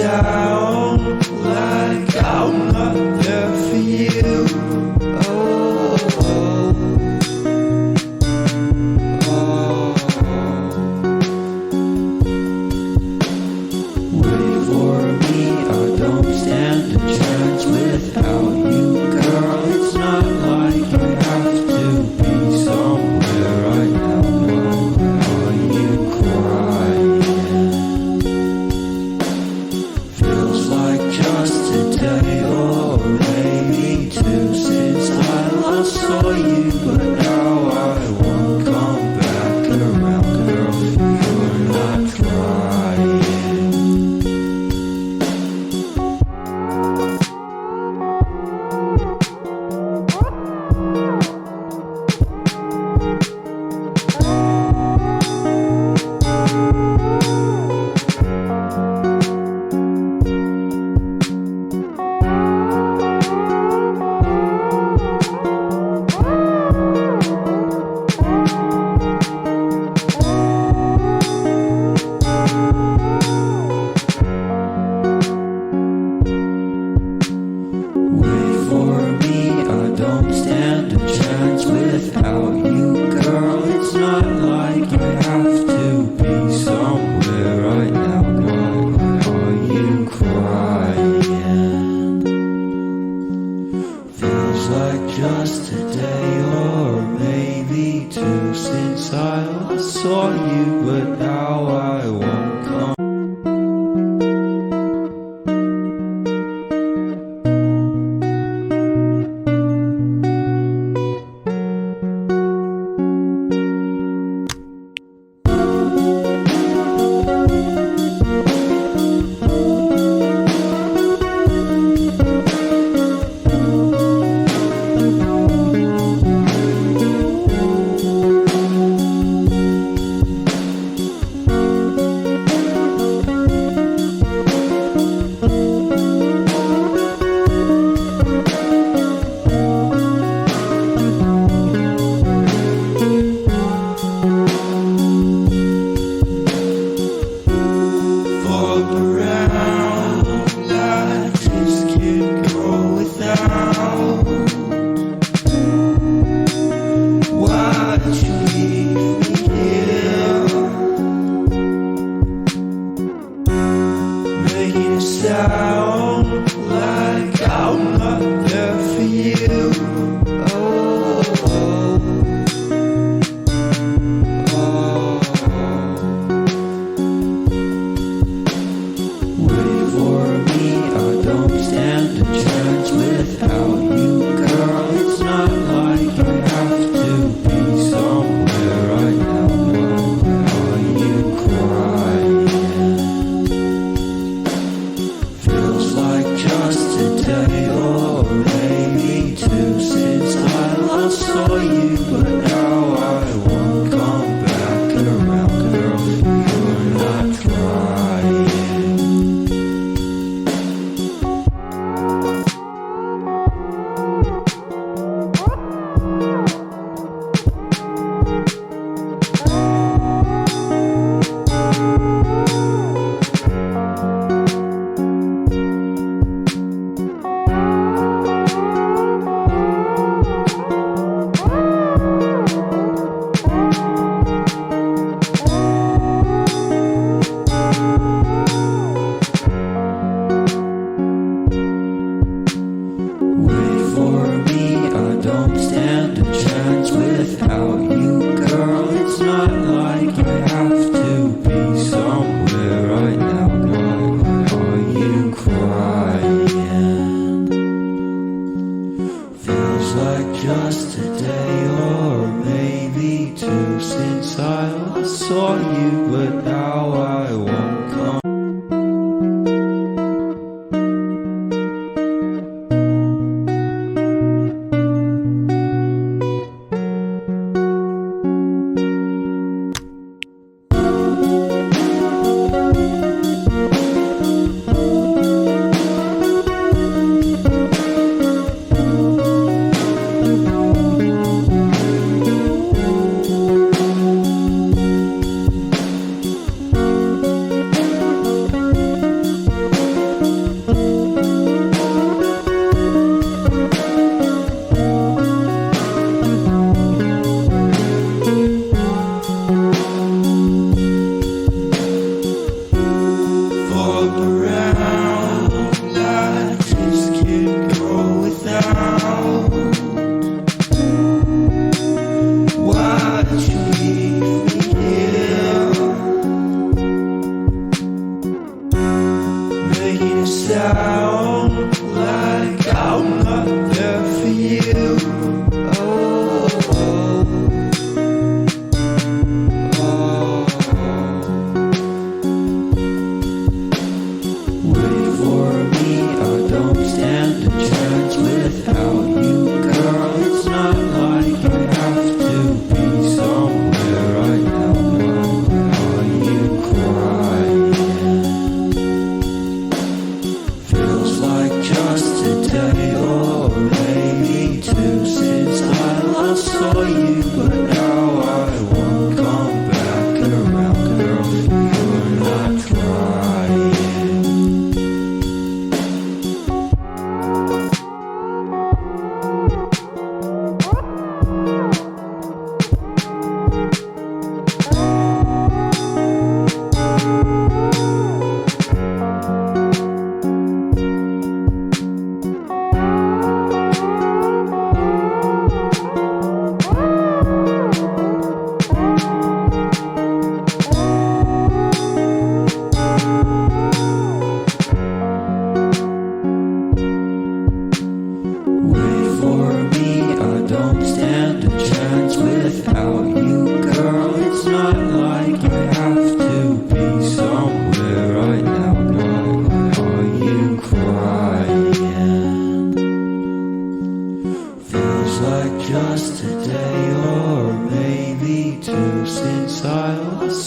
sound like I'm not there for you. Oh, oh, oh. Wait for me, I don't stand a chance without you, girl. It's not like I have to be somewhere right now. Are you crying? Feels like just a day or maybe two since I last saw you, but now I won't come back around, girl. You're not crying. Don't stand a chance without you, girl. It's not like I have to be somewhere right now. Why are you crying? Feels like just a day or maybe two since I last saw you, but now I won't come. Sound like I'm not there for you. Oh, oh, oh. Wait for me, I don't stand a chance without you, girl. It's not like I have to be somewhere right now. Are you crying? Feels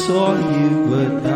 saw you, but